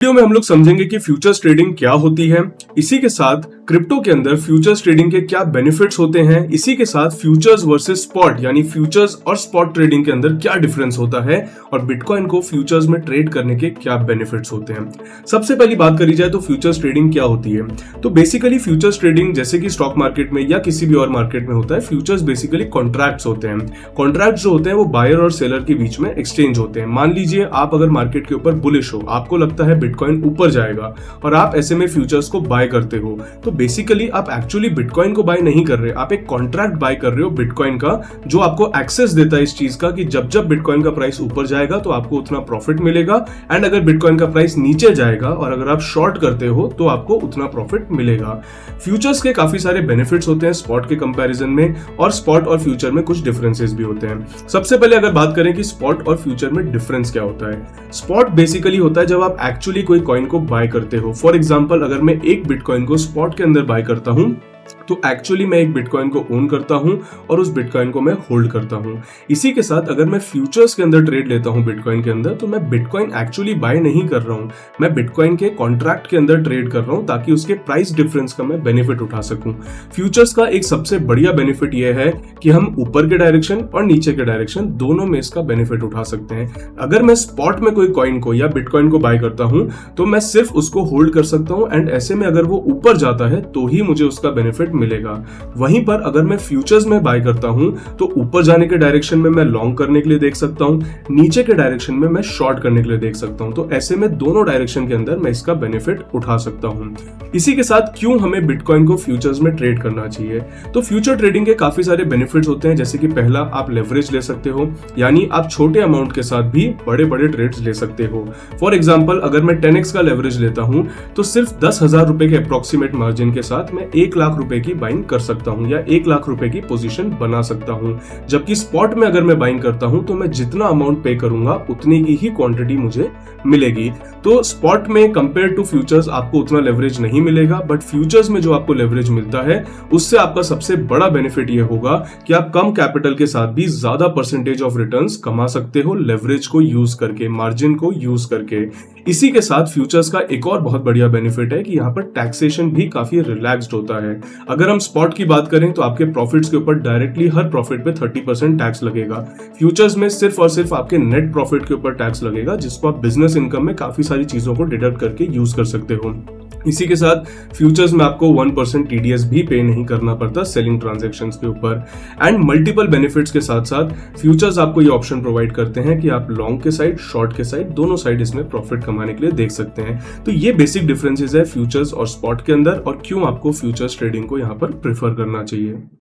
Video में हम लोग समझेंगे कि फ्यूचर्स ट्रेडिंग क्या होती है, इसी के साथ क्रिप्टो के अंदर फ्यूचर्स ट्रेडिंग के क्या बेनिफिट्स होते हैं, इसी के साथ फ्यूचर्स वर्सेस स्पॉट यानी फ्यूचर्स और स्पॉट ट्रेडिंग के अंदर क्या डिफरेंस होता है और बिटकॉइन को फ्यूचर्स में ट्रेड करने के क्या बेनिफिट्स होते हैं। सबसे पहली बात करी जाए तो फ्यूचर्स ट्रेडिंग क्या होती है। तो बेसिकली फ्यूचर्स ट्रेडिंग जैसे कि स्टॉक मार्केट में या किसी भी और मार्केट में होता है, फ्यूचर्स बेसिकली कॉन्ट्रैक्ट्स होते हैं। कॉन्ट्रैक्ट्स जो होते हैं वो बायर और सेलर के बीच में एक्सचेंज होते हैं। मान लीजिए आप अगर मार्केट के ऊपर बुलिश हो, आपको लगता है बिटकॉइन ऊपर जाएगा और आप ऐसे में फ्यूचर्स को बाय करते हो, तो बेसिकली आप एक्चुअली बिटकॉइन को बाय नहीं कर रहे, आप एक कॉन्ट्रैक्ट बाय कर रहे हो बिटकॉइन का, जो आपको एक्सेस देता है इस चीज का कि जब जब बिटकॉइन का प्राइस ऊपर जाएगा तो आपको उतना प्रॉफिट मिलेगा, एंड अगर बिटकॉइन का प्राइस नीचे जाएगा और अगर आप शॉर्ट करते हो तो आपको उतना प्रॉफिट मिलेगा। फ्यूचर्स के काफी सारे बेनिफिट्स होते हैं स्पॉट के कंपैरिजन में, और स्पॉट और फ्यूचर में कुछ डिफरेंसेस भी होते हैं। सबसे पहले अगर बात करें कि स्पॉट और फ्यूचर में डिफरेंस क्या होता है। स्पॉट बेसिकली होता है जब आप एक्चुअली कोई कॉइन को बाय करते हो। फॉर एग्जांपल अगर मैं एक बिटकॉइन को स्पॉट के अंदर बाय करता हूं तो एक्चुअली मैं एक बिटकॉइन को ओन करता हूं और उस बिटकॉइन को मैं होल्ड करता हूं। इसी के साथ अगर मैं फ्यूचर्स के अंदर ट्रेड लेता हूं बिटकॉइन के अंदर, तो मैं बिटकॉइन एक्चुअली बाय नहीं कर रहा हूं, मैं बिटकॉइन के कॉन्ट्रैक्ट के अंदर ट्रेड कर रहा हूं ताकि उसके प्राइस डिफरेंस का मैं बेनिफिट उठा सकूं। फ्यूचर्स का एक सबसे बढ़िया बेनिफिट यह है कि हम ऊपर के डायरेक्शन और नीचे के डायरेक्शन दोनों में इसका बेनिफिट उठा सकते हैं। अगर मैं स्पॉट में कोई कॉइन को या बिटकॉइन को बाय करता हूं तो मैं सिर्फ उसको होल्ड कर सकता हूं, एंड ऐसे में अगर वो ऊपर जाता है तो ही मुझे उसका बेनिफिट मिलेगा। वहीं पर अगर मैं फ्यूचर्स में बाय करता हूं तो ऊपर जाने के डायरेक्शन में मैं लॉन्ग करने के लिए देख सकता हूं, नीचे के डायरेक्शन में मैं शॉर्ट करने के लिए देख सकता हूं। तो ऐसे में दोनों डायरेक्शन के अंदर मैं इसका बेनिफिट उठा सकता हूं। इसी के साथ क्यों हमें बिटकॉइन को फ्यूचर्स में ट्रेड करना चाहिए, तो फ्यूचर ट्रेडिंग के काफी सारे बेनिफिट्स होते हैं। जैसे कि पहला, आप लेवरेज ले सकते हो, यानी आप छोटे अमाउंट के साथ भी बड़े बड़े ट्रेड्स ले सकते हो। फॉर एग्जाम्पल अगर मैं 10x का लेवरेज लेता हूं तो सिर्फ 10,000 रुपए के अप्रोक्सीमेट मार्जिन के साथ मैं 1 लाख रुपए की बाइंग कर सकता हूं या 1 लाख रुपए की पोजीशन बना सकता हूं। जबकि स्पॉट में अगर मैं बाइंग करता हूं तो मैं जितना अमाउंट पे करूंगा उतनी की ही क्वांटिटी मुझे मिलेगी। तो स्पॉट में कंपेयर टू फ्यूचर्स आपको उतना लेवरेज नहीं मिलेगा, बट फ्यूचर्स में जो आपको लेवरेज मिलता है उससे आपका सबसे बड़ा बेनिफिट यह होगा कि आप कम कैपिटल के साथ भी ज्यादा परसेंटेज ऑफ रिटर्न्स कमा सकते हो लेवरेज को यूज करके, मार्जिन को यूज करके। इसी के साथ फ्यूचर्स का एक और बहुत बढ़िया बेनिफिट है कि यहाँ पर टैक्सेशन भी काफी रिलैक्स्ड होता है। अगर हम स्पॉट की बात करें तो आपके प्रॉफिट्स के ऊपर डायरेक्टली हर प्रॉफिट पे 30% टैक्स लगेगा। फ्यूचर्स में सिर्फ और सिर्फ आपके नेट प्रॉफिट के ऊपर टैक्स लगेगा, जिसको आप बिजनेस इनकम में काफी सारी चीजों को डिडक्ट करके यूज कर सकते हो। इसी के साथ फ्यूचर्स में आपको 1% टीडीएस भी पे नहीं करना पड़ता सेलिंग ट्रांजैक्शंस के ऊपर। एंड मल्टीपल बेनिफिट्स के साथ साथ फ्यूचर्स आपको ये ऑप्शन प्रोवाइड करते हैं कि आप लॉन्ग के साइड, शॉर्ट के साइड, दोनों साइड इसमें प्रॉफिट कमाने के लिए देख सकते हैं। तो ये बेसिक डिफरेंसेस है फ्यूचर्स और स्पॉट के अंदर, और क्यों आपको फ्यूचर्स ट्रेडिंग को यहाँ पर प्रेफर करना चाहिए।